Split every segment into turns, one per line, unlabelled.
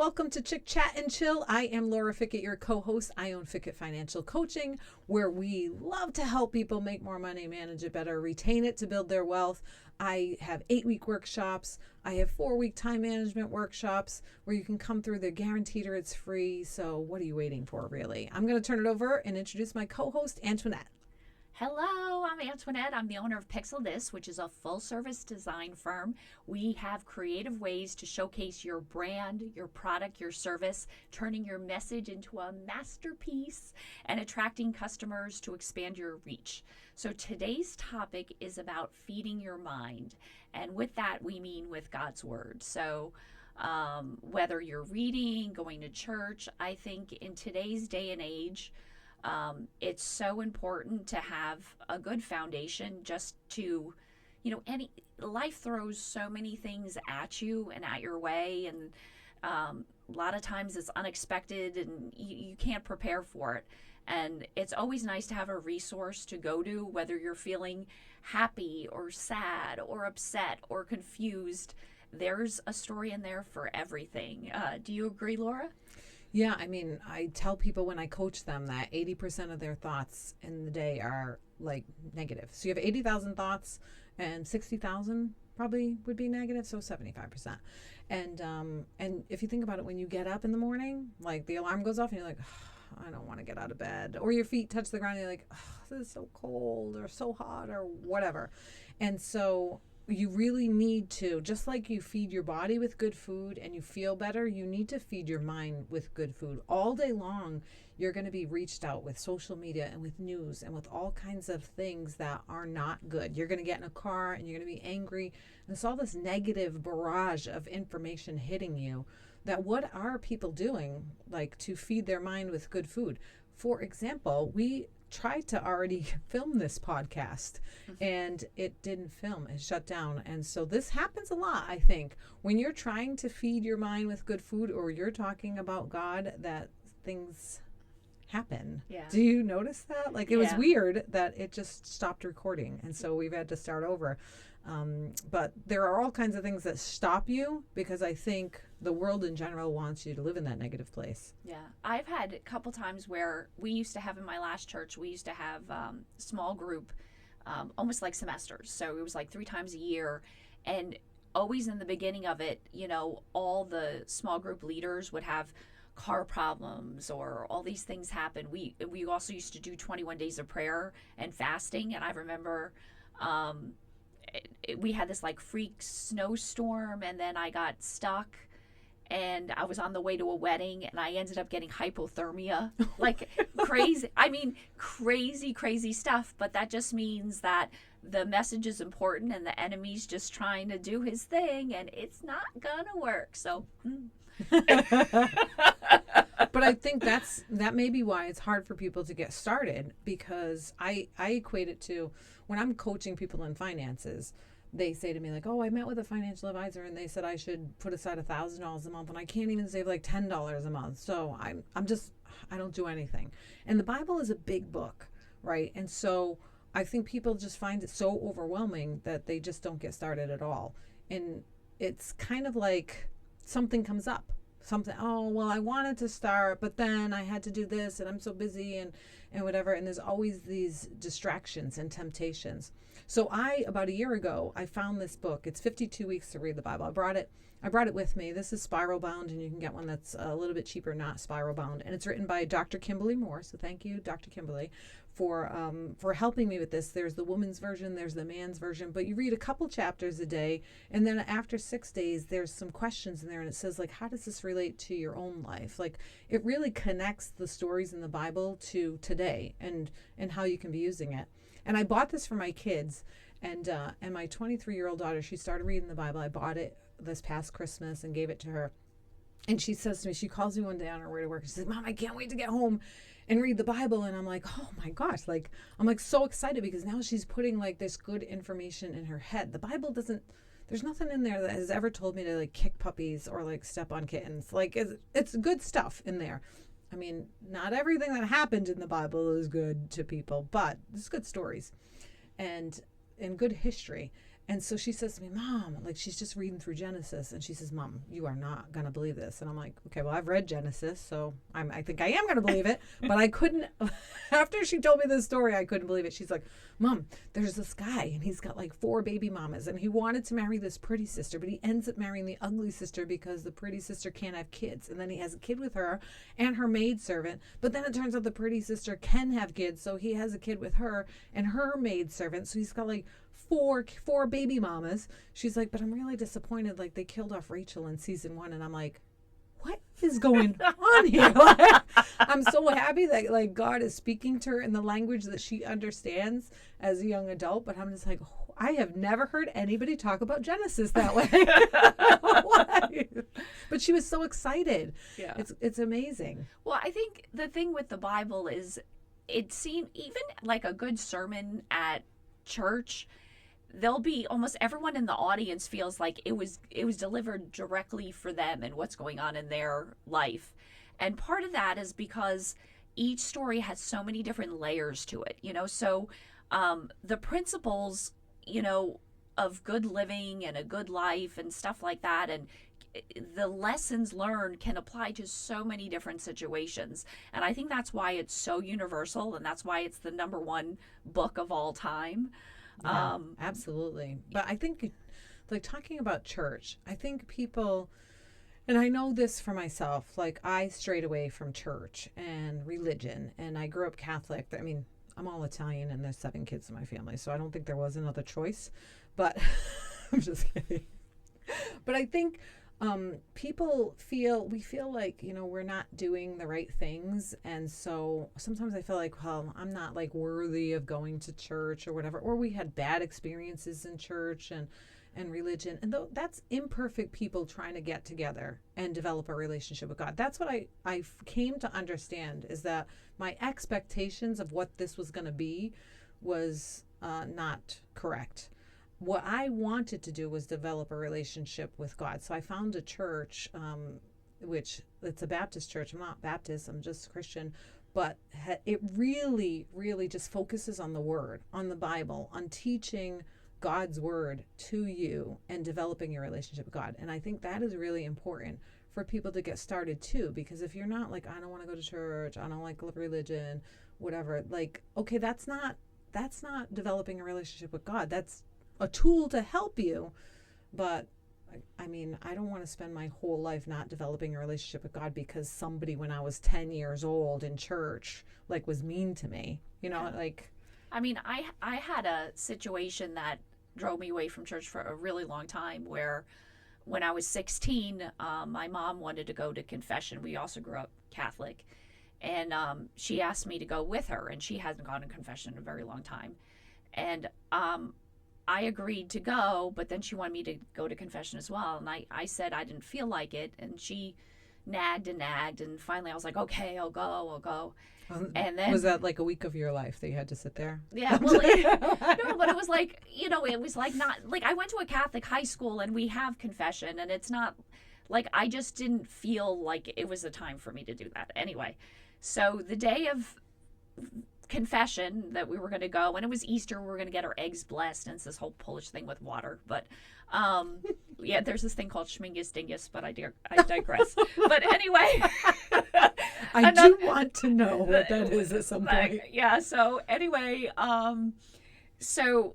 welcome to Chick Chat and Chill. I am Laura Fickett, your co-host. I own Fickett Financial Coaching, where we love to help people make more money, manage it better, retain it to build their wealth. I have 8-week workshops. I have 4-week time management workshops where you can come through. They're guaranteed or it's free. So what are you waiting for, really? I'm going to turn it over and introduce my co-host, Antoinette.
Hello, I'm Antoinette. I'm the owner of Pixel This, which is a full-service design firm. We have creative ways to showcase your brand, your product, your service, turning your message into a masterpiece and attracting customers to expand your reach. So today's topic is about feeding your mind. And with that, we mean with God's Word. So whether you're reading, going to church, I think in today's day and age, it's so important to have a good foundation just to, life throws so many things at you and at your way. And a lot of times it's unexpected and you can't prepare for it. And it's always nice to have a resource to go to, whether you're feeling happy or sad or upset or confused. There's a story in there for everything. Do you agree, Laura?
Yeah, I mean, I tell people when I coach them that 80% of their thoughts in the day are like negative. So you have 80,000 thoughts and 60,000 probably would be negative, so 75%. And if you think about it, when you get up in the morning, like the alarm goes off and you're like, oh, I don't want to get out of bed. Or your feet touch the ground and you're like, oh, this is so cold or so hot or whatever. And so you really need to, just like you feed your body with good food and you feel better, you need to feed your mind with good food. All day long, you're going to be reached out with social media and with news and with all kinds of things that are not good. You're going to get in a car and you're going to be angry. And it's all this negative barrage of information hitting you. That what are people doing, like, to feed their mind with good food? For example, we tried to already film this podcast and it didn't film. It shut down. And so this happens a lot, I think, when you're trying to feed your mind with good food or you're talking about God, that things happen.
Yeah.
Do you notice that? Like, it was weird that it just stopped recording. And so we've had to start over. But there are all kinds of things that stop you because I think the world in general wants you to live in that negative place.
Yeah. I've had a couple times where we used to have in my last church, we used to have small group, almost like semesters. So it was like 3 times a year. And always in the beginning of it, all the small group leaders would have car problems or all these things happen. We also used to do 21 days of prayer and fasting. And I remember we had this like freak snowstorm and then I got stuck and I was on the way to a wedding and I ended up getting hypothermia, like crazy. I mean, crazy stuff. But that just means that the message is important and the enemy's just trying to do his thing and it's not gonna work. So.
But I think that may be why it's hard for people to get started, because I equate it to when I'm coaching people in finances. They say to me like, oh, I met with a financial advisor and they said I should put aside $1,000 a month and I can't even save like $10 a month. So I don't do anything. And the Bible is a big book, right? And so I think people just find it so overwhelming that they just don't get started at all. And it's kind of like something comes up. Oh, well, I wanted to start, but then I had to do this and I'm so busy and whatever. And there's always these distractions and temptations. So about a year ago, I found this book. It's 52 Weeks to Read the Bible. I brought it with me. This is spiral bound, and you can get one that's a little bit cheaper, not spiral bound. And it's written by Dr. Kimberly Moore. So thank you, Dr. Kimberly, for helping me with this. There's the woman's version, there's the man's version, but you read a couple chapters a day, and then after 6 days, there's some questions in there, and it says, like, how does this relate to your own life? Like, it really connects the stories in the Bible to today and how you can be using it. And I bought this for my kids, and my 23-year-old daughter, she started reading the Bible. I bought it this past Christmas and gave it to her. And she says to me, she calls me one day on her way to work. She says, Mom, I can't wait to get home and read the Bible. And I'm like, oh my gosh, like, I'm like so excited because now she's putting like this good information in her head. The Bible there's nothing in there that has ever told me to like kick puppies or like step on kittens. Like, it's good stuff in there. I mean, not everything that happened in the Bible is good to people, but it's good stories and good history. And so she says to me, Mom, like she's just reading through Genesis. And she says, Mom, you are not going to believe this. And I'm like, okay, well, I've read Genesis, so I think I am going to believe it. But I couldn't, after she told me this story, I couldn't believe it. She's like, Mom, there's this guy and he's got like 4 baby mamas. And he wanted to marry this pretty sister, but he ends up marrying the ugly sister because the pretty sister can't have kids. And then he has a kid with her and her maidservant. But then it turns out the pretty sister can have kids. So he has a kid with her and her maidservant. So he's got like four baby mamas. She's like, but I'm really disappointed. Like they killed off Rachel in season 1. And I'm like, what is going on here? Like, I'm so happy that like God is speaking to her in the language that she understands as a young adult. But I'm just like, oh, I have never heard anybody talk about Genesis that way. Why? But she was so excited.
Yeah.
It's amazing.
Well, I think the thing with the Bible is it seemed even like a good sermon at church, there'll be almost everyone in the audience feels like it was delivered directly for them and what's going on in their life. And part of that is because each story has so many different layers to it, so the principles, of good living and a good life and stuff like that, and the lessons learned can apply to so many different situations. And I think that's why it's so universal, and that's why it's the #1 book of all time.
Yeah, absolutely. But I think, like, talking about church, I think people, and I know this for myself, like I strayed away from church and religion, and I grew up Catholic. I mean, I'm all Italian and there's 7 kids in my family, so I don't think there was another choice, but I'm just kidding. But I think we feel like, we're not doing the right things. And so sometimes I feel like, well, I'm not like worthy of going to church or whatever, or we had bad experiences in church and religion. And though that's imperfect people trying to get together and develop a relationship with God. That's what I came to understand, is that my expectations of what this was going to be was not correct. What I wanted to do was develop a relationship with God. So I found a church, which it's a Baptist church. I'm not Baptist, I'm just Christian. But it really, really just focuses on the Word, on the Bible, on teaching God's Word to you and developing your relationship with God. And I think that is really important for people to get started too. Because if you're not like, I don't want to go to church, I don't like religion, whatever, like, okay, that's not developing a relationship with God. That's a tool to help you, but I mean, I don't want to spend my whole life not developing a relationship with God because somebody when I was 10 years old in church like was mean to me, like.
I mean, I had a situation that drove me away from church for a really long time, where when I was 16, my mom wanted to go to confession. We also grew up Catholic, and she asked me to go with her, and she hasn't gone to confession in a very long time, and I agreed to go, but then she wanted me to go to confession as well. And I said I didn't feel like it. And she nagged. And finally I was like, okay, I'll go. And then. Was
that like a week of your life that you had to sit there?
Yeah. Well, no, but it was like, it was like not, like I went to a Catholic high school and we have confession, and it's not, like I just didn't feel like it was the time for me to do that. Anyway, so the day of confession that we were going to go, and it was Easter, we were going to get our eggs blessed, and it's this whole Polish thing with water, but yeah, there's this thing called schmingus dingus, but I digress. But anyway,
I do want to know what that is at some point.
Yeah, so anyway, so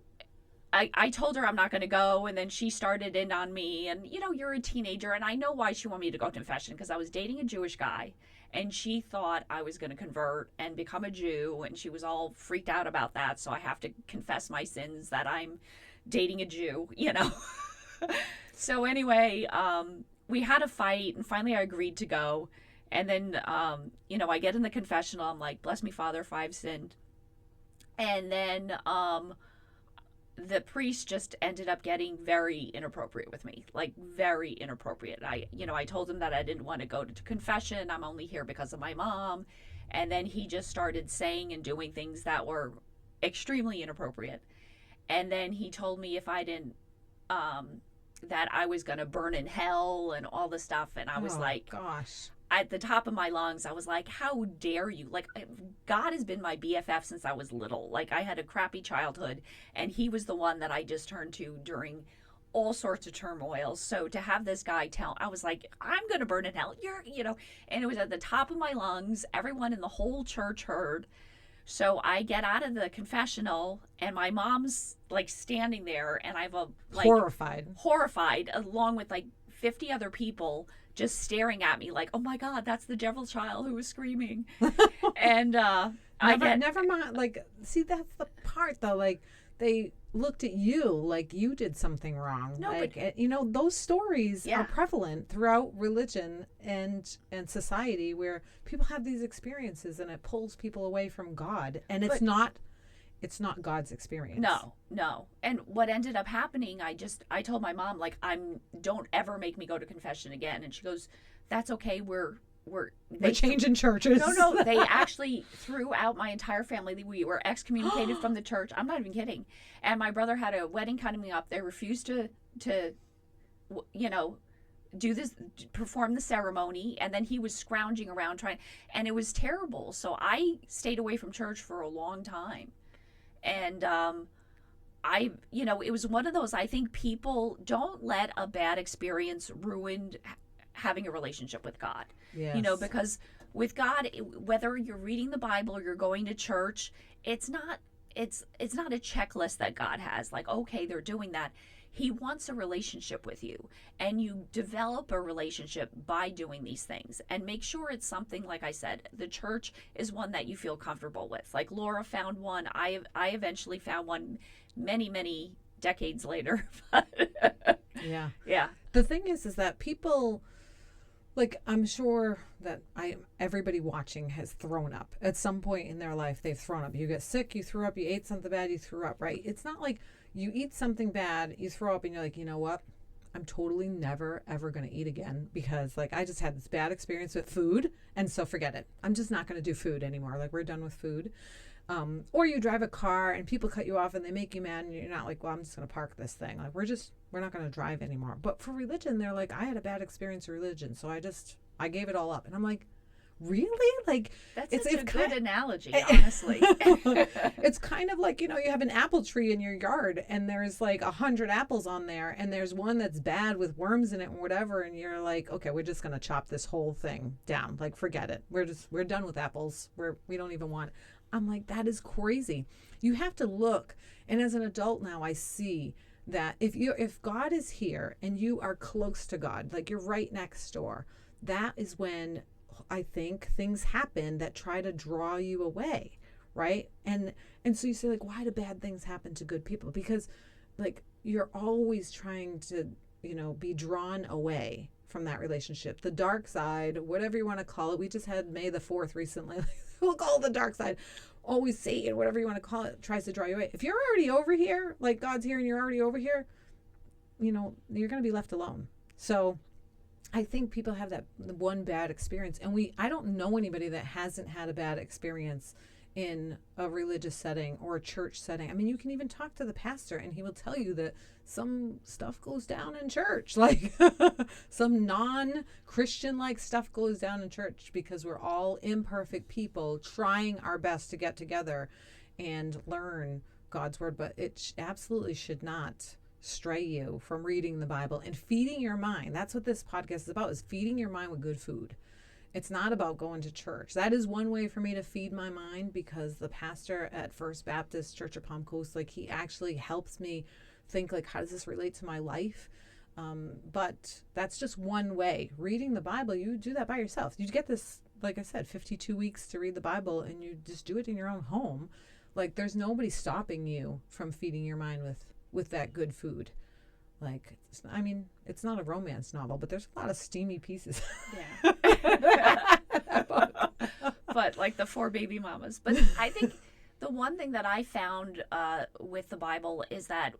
I told her I'm not going to go, and then she started in on me, and you're a teenager, and I know why she wanted me to go to confession, because I was dating a Jewish guy. And she thought I was going to convert and become a Jew, and she was all freaked out about that. So I have to confess my sins that I'm dating a Jew, So anyway, we had a fight, and finally I agreed to go. And then, I get in the confessional. I'm like, bless me, Father, if I've sinned. And then the priest just ended up getting very inappropriate with me, like very inappropriate. I told him that I didn't want to go to confession. I'm only here because of my mom. And then he just started saying and doing things that were extremely inappropriate. And then he told me if I didn't, that I was going to burn in hell and all this stuff. And I was like,
gosh,
at the top of my lungs, I was like, how dare you? Like, God has been my BFF since I was little. Like, I had a crappy childhood, and he was the one that I just turned to during all sorts of turmoil. So to have this guy I was like, I'm going to burn in hell. And it was at the top of my lungs. Everyone in the whole church heard. So I get out of the confessional, and my mom's like standing there, and I have a like horrified, along with like 50 other people just staring at me like, oh my God, that's the devil child who was screaming. And
never mind. Like, see, that's the part though. Like, they looked at you like you did something wrong.
No,
like,
but,
those stories are prevalent throughout religion and society, where people have these experiences and it pulls people away from God. And it's not God's experience.
No. And what ended up happening, I told my mom, like, don't ever make me go to confession again. And she goes, that's okay. We're
changing churches.
No, they actually threw out my entire family. We were excommunicated from the church. I'm not even kidding. And my brother had a wedding coming up. They refused to do this, perform the ceremony, and then he was scrounging around and it was terrible. So I stayed away from church for a long time. And it was one of those, I think people don't let a bad experience ruin having a relationship with God.
Yes.
Because with God, whether you're reading the Bible or you're going to church, it's not a checklist that God has. Like, okay, they're doing that. He wants a relationship with you, and you develop a relationship by doing these things, and make sure it's something, like I said, the church is one that you feel comfortable with. Like Laura found one. I eventually found one many, many decades later.
Yeah.
Yeah.
The thing is that people, like, I'm sure that everybody watching has thrown up at some point in their life. They've thrown up. You get sick, you threw up. You ate something bad, you threw up, right? It's not like you eat something bad, you throw up, and you're like, you know what? I'm totally never, ever going to eat again, because, like, I just had this bad experience with food, and so forget it. I'm just not going to do food anymore. Like, we're done with food. Or you drive a car and people cut you off and they make you mad, and you're not like, well, I'm just going to park this thing. Like, we're not going to drive anymore. But for religion, they're like, I had a bad experience with religion, so I gave it all up. And I'm like, really? Like,
that's such a good analogy, honestly.
It's kind of like, you have an apple tree in your yard, and there's like 100 apples on there, and there's one that's bad with worms in it and whatever, and you're like, okay, we're just going to chop this whole thing down. Like, forget it. We're done with apples. We don't even want. I'm like, that is crazy. You have to look. And as an adult now, I see that if God is here and you are close to God, like you're right next door, that is when I think things happen that try to draw you away, right? And so you say, like, why do bad things happen to good people? Because, like, you're always trying to, be drawn away from that relationship. The dark side, whatever you want to call it. We just had May the 4th recently. We'll call it the dark side. Always Satan, whatever you want to call it, tries to draw you away. If you're already over here, like God's here and you're already over here, you're going to be left alone. So I think people have that one bad experience, and I don't know anybody that hasn't had a bad experience in a religious setting or a church setting. I mean, you can even talk to the pastor and he will tell you that some stuff goes down in church, like some non-Christian like stuff goes down in church, because we're all imperfect people trying our best to get together and learn God's word. But it absolutely should not stray you from reading the Bible and feeding your mind. That's what this podcast is about, is feeding your mind with good food. It's not about going to church. That is one way for me to feed my mind, because the pastor at First Baptist Church of Palm Coast, like, he actually helps me think, like, how does this relate to my life? But that's just one way. Reading the Bible, you do that by yourself. You get this, like I said, 52 weeks to read the Bible, and you just do it in your own home. Like, there's nobody stopping you from feeding your mind with that good food. Like, it's not a romance novel, but there's a lot of steamy pieces.
Yeah. But like the 4 baby mamas. But I think the one thing that I found with the Bible is that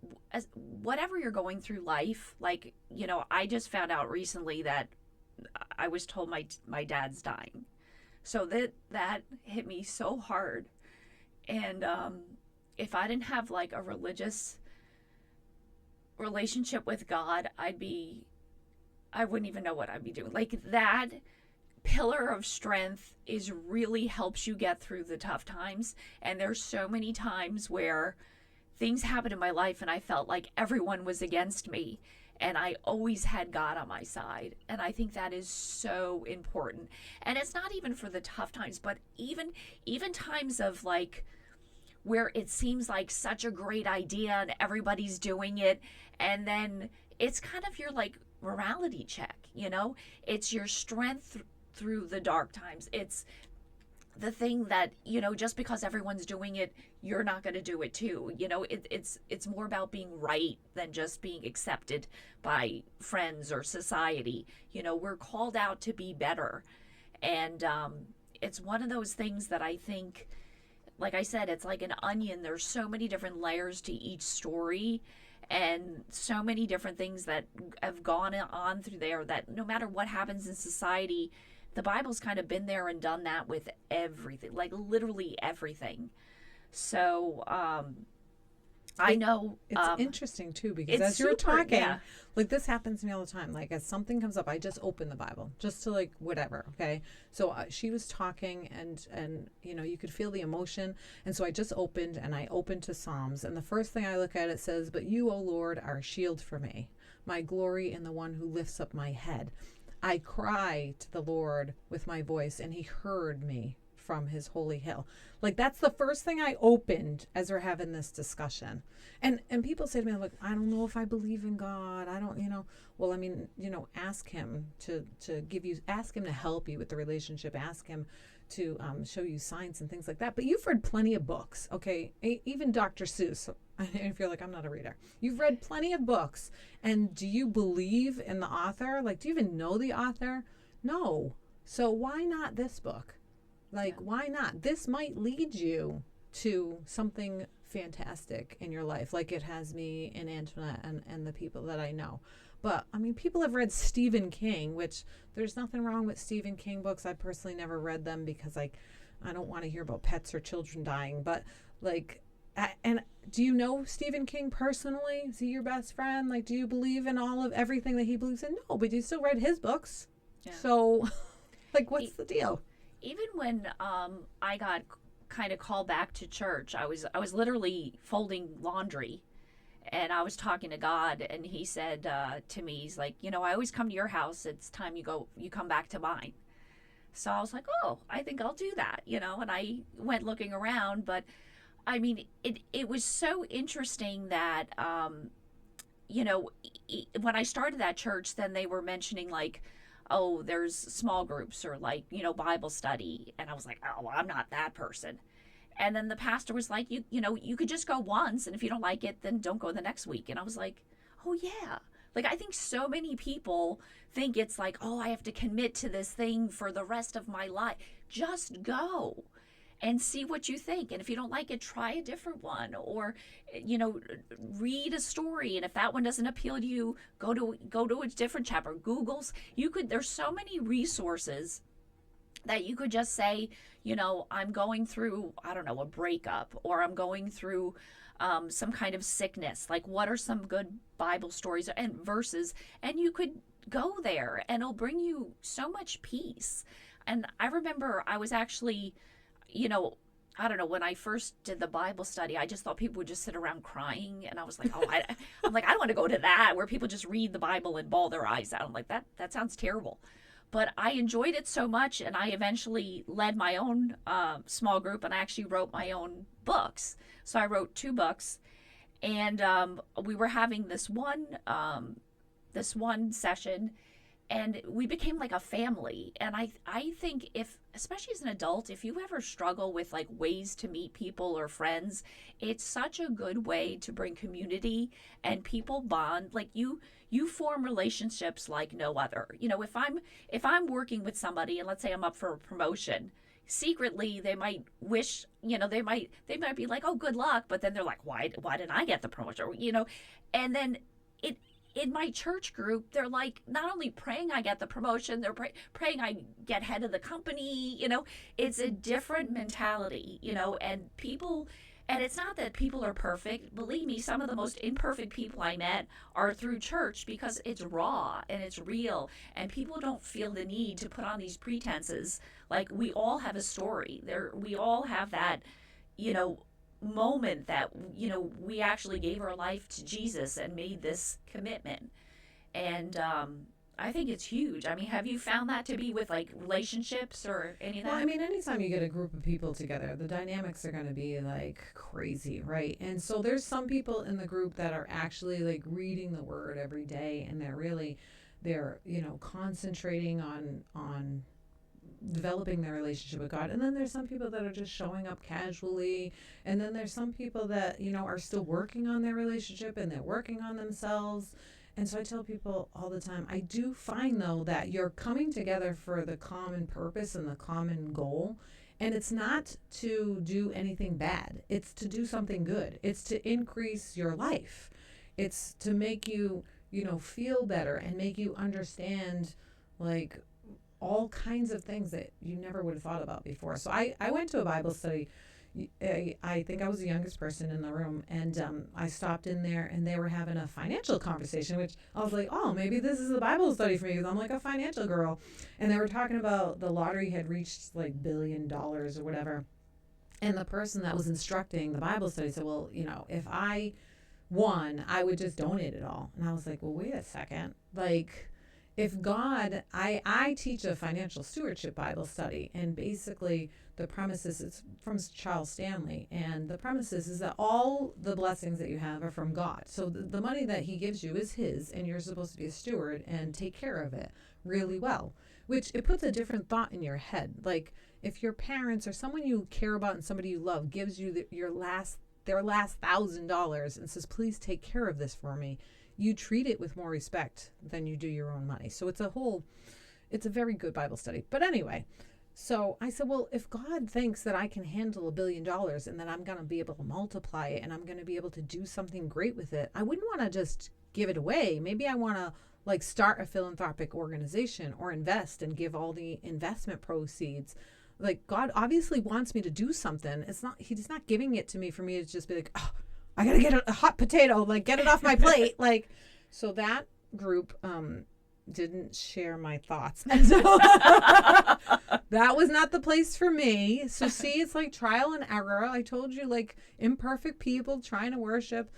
whatever you're going through life, like, I just found out recently that I was told my dad's dying. So that hit me so hard. And if I didn't have like a religious relationship with God, I wouldn't even know what I'd be doing. Like, that pillar of strength is really helps you get through the tough times. And there's so many times where things happened in my life and I felt like everyone was against me, and I always had God on my side. And I think that is so important. And it's not even for the tough times, but even times of like where it seems like such a great idea and everybody's doing it, and then it's kind of your like morality check, you know? It's your strength through the dark times. It's the thing that, you know, just because everyone's doing it, you're not going to do it too. You know, it's more about being right than just being accepted by friends or society. You know, we're called out to be better. And it's one of those things that I think, like I said, it's like an onion. There's so many different layers to each story, and so many different things that have gone on through there, that no matter what happens in society, the Bible's kind of been there and done that with everything, like literally everything. So I know
it's interesting too, because as you're talking,
yeah.
like this happens to me all the time. Like as something comes up, I just open the Bible just to like whatever. Okay, so she was talking, and you know, you could feel the emotion, and so I just opened to Psalms, and the first thing I look at, it says, "But you, O Lord, are a shield for me, my glory in the one who lifts up my head. I cry to the Lord with my voice, and he heard me from his holy hill." Like that's the first thing I opened as we're having this discussion. And people say to me, like, I don't know if I believe in God. I don't, you know, well, I mean, you know, ask him to give you, ask him to help you with the relationship, ask him to show you signs and things like that. But you've read plenty of books, okay? Even Dr. Seuss, I feel like I'm not a reader. You've read plenty of books. And do you believe in the author? Like, do you even know the author? No. So why not this book? Like, why not? This might lead you to something fantastic in your life, like it has me and Antoinette and the people that I know. But, I mean, people have read Stephen King, which there's nothing wrong with Stephen King books. I personally never read them because, like, I don't want to hear about pets or children dying. But, like, and do you know Stephen King personally? Is he your best friend? Like, do you believe in all of everything that he believes in? No, but you still read his books. Yeah. So, like, what's the deal?
Even when I got kind of called back to church, I was literally folding laundry, and I was talking to God, and he said to me, he's like, you know, I always come to your house. It's time you come back to mine. So I was like, oh, I think I'll do that, you know, and I went looking around. But I mean, it was so interesting that, you know, when I started that church, then they were mentioning like, oh, there's small groups or like, you know, Bible study. And I was like, oh, well, I'm not that person. And then the pastor was like, you know, you could just go once, and if you don't like it, then don't go the next week. And I was like, oh yeah. Like, I think so many people think it's like, oh, I have to commit to this thing for the rest of my life. Just go and see what you think. And if you don't like it, try a different one, or, you know, read a story. And if that one doesn't appeal to you, go to a different chapter. There's so many resources that you could just say, you know, I'm going through, I don't know, a breakup, or I'm going through some kind of sickness. Like, what are some good Bible stories and verses? And you could go there, and it'll bring you so much peace. And I remember I was actually, you know, I don't know, when I first did the Bible study, I just thought people would just sit around crying. And I was like, oh, I'm like, I don't want to go to that where people just read the Bible and bawl their eyes out. I'm like, that sounds terrible. But I enjoyed it so much, and I eventually led my own small group, and I actually wrote my own books. So I wrote 2 books, and we were having this one session, and we became like a family. And I think, if, especially as an adult, if you ever struggle with like ways to meet people or friends, it's such a good way to bring community, and people bond. Like you form relationships like no other. You know, if I'm working with somebody, and let's say I'm up for a promotion, secretly they might wish, you know, they might be like, oh, good luck, but then they're like, why didn't I get the promotion? You know, and then in my church group, they're like, not only praying I get the promotion, they're praying I get head of the company. You know, it's a different mentality, you know, and people And it's not that people are perfect. Believe me, some of the most imperfect people I met are through church because it's raw and it's real. And people don't feel the need to put on these pretenses. Like, we all have a story. We all have that, moment that, we actually gave our life to Jesus and made this commitment. And I think it's huge. I mean, have you found that to be with like relationships or any of that?
Well, I mean, anytime you get a group of people together, the dynamics are going to be like crazy, right? And so there's some people in the group that are actually like reading the word every day, and they're concentrating on developing their relationship with God. And then there's some people that are just showing up casually, and then there's some people that are still working on their relationship and they're working on themselves. And so I tell people all the time, I do find, though, that you're coming together for the common purpose and the common goal. And it's not to do anything bad. It's to do something good. It's to increase your life. It's to make you, feel better and make you understand, like, all kinds of things that you never would have thought about before. So I went to a Bible study. I think I was the youngest person in the room, and I stopped in there, and they were having a financial conversation, which I was like, oh, maybe this is a Bible study for me, because I'm like a financial girl. And they were talking about the lottery had reached like $1 billion or whatever. And the person that was instructing the Bible study said, well, if I won, I would just donate it all. And I was like, well, wait a second. Like, if God, I teach a financial stewardship Bible study, and basically the premise is, it's from Charles Stanley, and the premise is that all the blessings that you have are from God. So the money that he gives you is his, and you're supposed to be a steward and take care of it really well, which it puts a different thought in your head. Like, if your parents or someone you care about and somebody you love gives you their last $1,000 and says, please take care of this for me, you treat it with more respect than you do your own money. So it's a very good Bible study. But anyway, so I said, well, if God thinks that I can handle $1 billion and that I'm going to be able to multiply it and I'm going to be able to do something great with it, I wouldn't want to just give it away. Maybe I want to like start a philanthropic organization or invest and give all the investment proceeds. Like, God obviously wants me to do something. He's not giving it to me for me to just be like, oh, I gotta get a hot potato, like get it off my plate. Like, so that group didn't share my thoughts. And so that was not the place for me. So see, it's like trial and error. I told you, like, imperfect people trying to worship,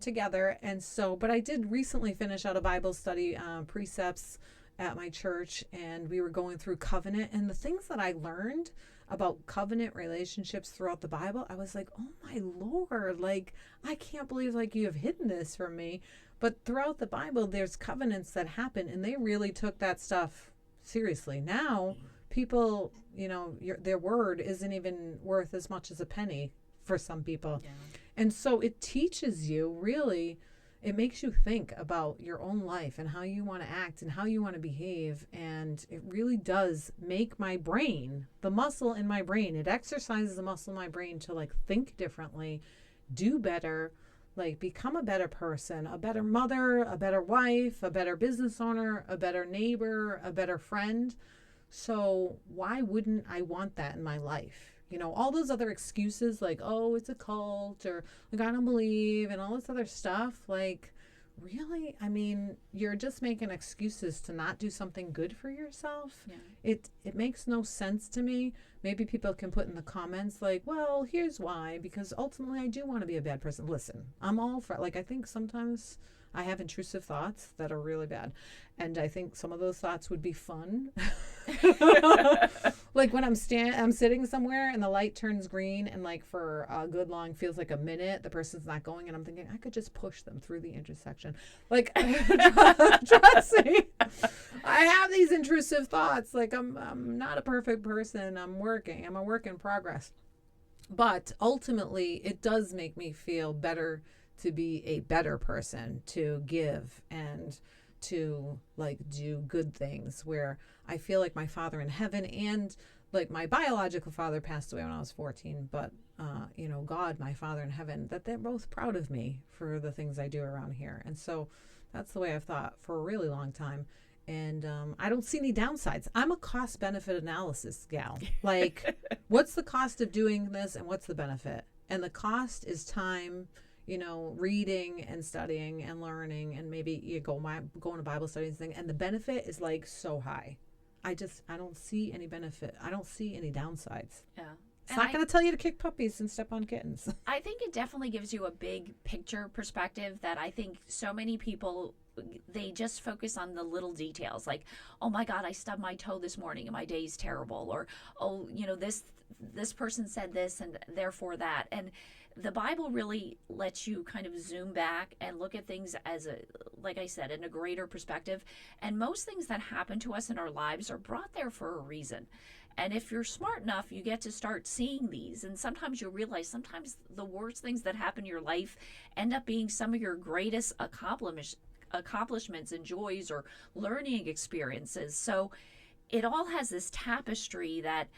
together. And so, but I did recently finish out a Bible study, precepts at my church, and we were going through covenant, and the things that I learned about covenant relationships throughout the Bible, I was like, oh my Lord, like, I can't believe like you have hidden this from me. But throughout the Bible, there's covenants that happen, and they really took that stuff seriously. Now people, their word isn't even worth as much as a penny for some people. Yeah. And so it teaches you, really, it makes you think about your own life and how you want to act and how you want to behave. And it really does make my brain, the muscle in my brain, it exercises the muscle in my brain to like think differently, do better, like become a better person, a better mother, a better wife, a better business owner, a better neighbor, a better friend. So why wouldn't I want that in my life? All those other excuses like, oh, it's a cult, or like, I don't believe, and all this other stuff. Like, really? I mean, you're just making excuses to not do something good for yourself. Yeah. It makes no sense to me. Maybe people can put in the comments like, well, here's why, because ultimately I do want to be a bad person. Listen, I'm all for, like, I think sometimes I have intrusive thoughts that are really bad. And I think some of those thoughts would be fun. Like when I'm sitting somewhere and the light turns green, and like for a good long, feels like a minute, the person's not going, and I'm thinking I could just push them through the intersection. Like, trust me, I have these intrusive thoughts. Like, I'm not a perfect person. I'm a work in progress. But ultimately, it does make me feel better to be a better person, to give and to like do good things, where I feel like my Father in heaven, and like my biological father passed away when I was 14, but God, my Father in heaven, that they're both proud of me for the things I do around here. And so that's the way I've thought for a really long time. And I don't see any downsides. I'm a cost benefit analysis gal. Like, what's the cost of doing this and what's the benefit? And the cost is time, reading and studying and learning, and maybe you going to Bible studies thing. And the benefit is like so high. I don't see any benefit. I don't see any downsides.
Yeah.
It's not going to tell you to kick puppies and step on kittens.
I think it definitely gives you a big picture perspective that I think so many people, they just focus on the little details. Like, oh my God, I stubbed my toe this morning and my day's terrible. Or, oh, this person said this and therefore that. And the Bible really lets you kind of zoom back and look at things as like I said, in a greater perspective. And most things that happen to us in our lives are brought there for a reason. And if you're smart enough, you get to start seeing these. And sometimes you'll realize sometimes the worst things that happen in your life end up being some of your greatest accomplishments and joys or learning experiences. So it all has this tapestry that,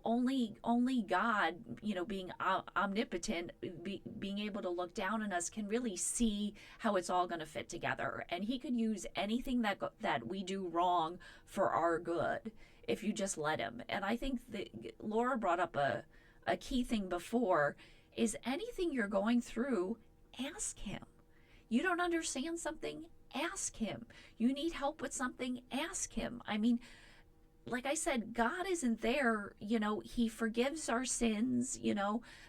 only God, being omnipotent, being able to look down on us can really see how it's all going to fit together. And he could use anything that we do wrong for our good if you just let him. And I think that Laura brought up a key thing before is anything you're going through, ask him. You don't understand something, ask him. You need help with something, ask him. I mean, like I said, God isn't there. He forgives our sins.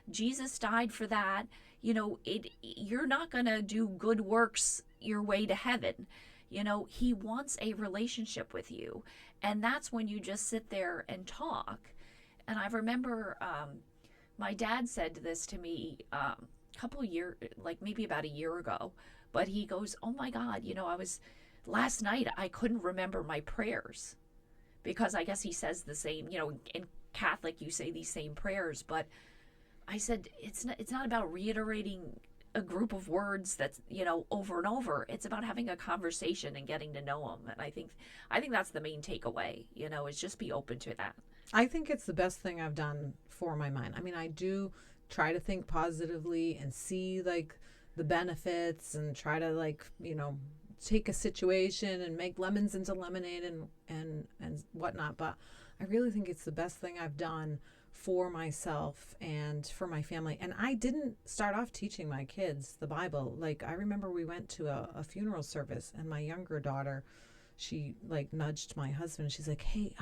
Jesus died for that. You're not going to do good works your way to heaven. He wants a relationship with you. And that's when you just sit there and talk. And I remember my dad said this to me a couple of years, like maybe about a year ago. But he goes, oh my God, last night I couldn't remember my prayers. Because I guess he says the same, in Catholic you say these same prayers. But I said, it's not about reiterating a group of words that's, over and over. It's about having a conversation and getting to know them. And I think that's the main takeaway, is just be open to that.
I think it's the best thing I've done for my mind. I mean, I do try to think positively and see like the benefits and try to take a situation and make lemons into lemonade and whatnot. But I really think it's the best thing I've done for myself and for my family. And I didn't start off teaching my kids the Bible. Like, I remember we went to a funeral service, and my younger daughter, she nudged my husband. She's like, hey,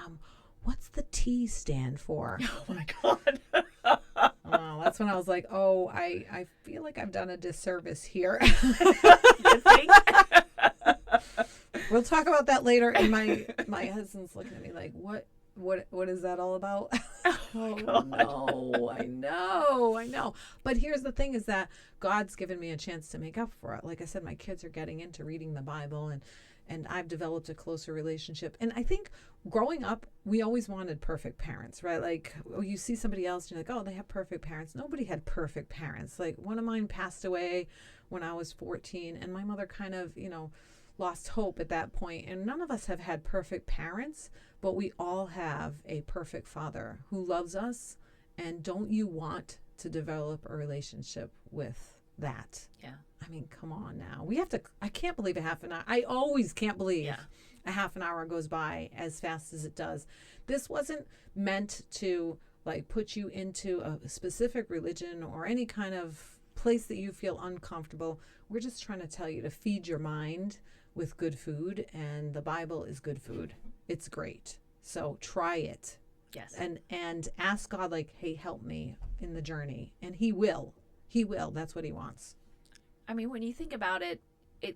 what's the T stand for?
Oh my God.
That's when I was like, oh, I feel like I've done a disservice here.
You think?
We'll talk about that later. And my husband's looking at me like, what is that all about? Oh no, I know. But here's the thing is that God's given me a chance to make up for it. Like I said, my kids are getting into reading the Bible, and I've developed a closer relationship. And I think growing up, we always wanted perfect parents, right? Like, you see somebody else and you're like, oh, they have perfect parents. Nobody had perfect parents. Like, one of mine passed away when I was 14, and my mother kind of, lost hope at that point. And none of us have had perfect parents, but we all have a perfect father who loves us. And don't you want to develop a relationship with that?
Yeah.
I mean, come on now. I can't believe a half an hour. I always can't believe a half an hour goes by as fast as it does. This wasn't meant to put you into a specific religion or any kind of place that you feel uncomfortable. We're just trying to tell you to feed your mind with good food, and the Bible is good food. It's great. So try it.
Yes.
And ask God, hey, help me in the journey. And he will. He will. That's what he wants.
I mean, when you think about it,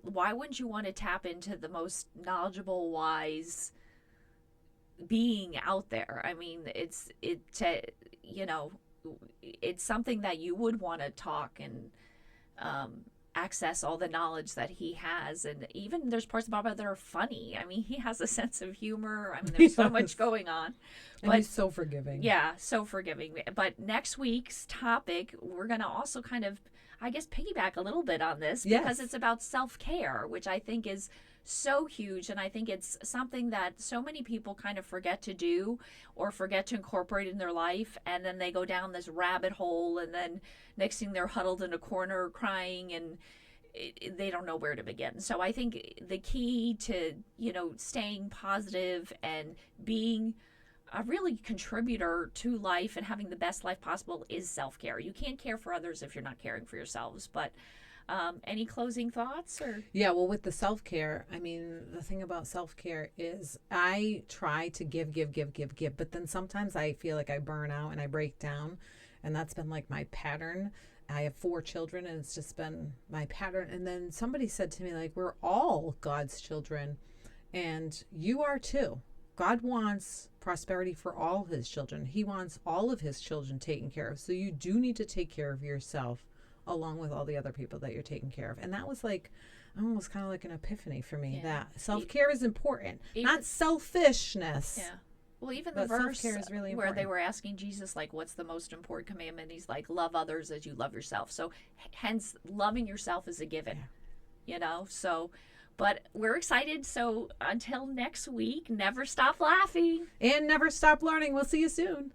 why wouldn't you want to tap into the most knowledgeable, wise being out there? I mean, it's something that you would want to talk and access all the knowledge that he has. And even there's parts about it that are funny. I mean, he has a sense of humor. I mean, there's so much going on.
And he's so forgiving.
Yeah, so forgiving. But next week's topic, we're going to also kind of, I guess, piggyback a little bit on this because it's about self-care, which I think is so huge. And I think it's something that so many people kind of forget to do or forget to incorporate in their life. And then they go down this rabbit hole, and then next thing they're huddled in a corner crying, and they don't know where to begin. So I think the key to, staying positive and being a really contributor to life and having the best life possible is self-care. You can't care for others if you're not caring for yourselves. But any closing thoughts? Or
Yeah, well, with the self-care, I mean, the thing about self-care is I try to give, but then sometimes I feel like I burn out and I break down, and that's been like my pattern. I have 4 children, and it's just been my pattern. And then somebody said to me, like, we're all God's children, and you are too. God wants prosperity for all his children. He wants all of his children taken care of. So you do need to take care of yourself along with all the other people that you're taking care of. And that was like almost kind of like an epiphany for me, that self-care is important, not selfishness.
Yeah. Well, even the verse
self-care is really
where
important.
they were asking Jesus, like, what's the most important commandment? He's like, love others as you love yourself. So hence, loving yourself is a given, you know? So, but we're excited. So until next week, never stop laughing.
And never stop learning. We'll see you soon.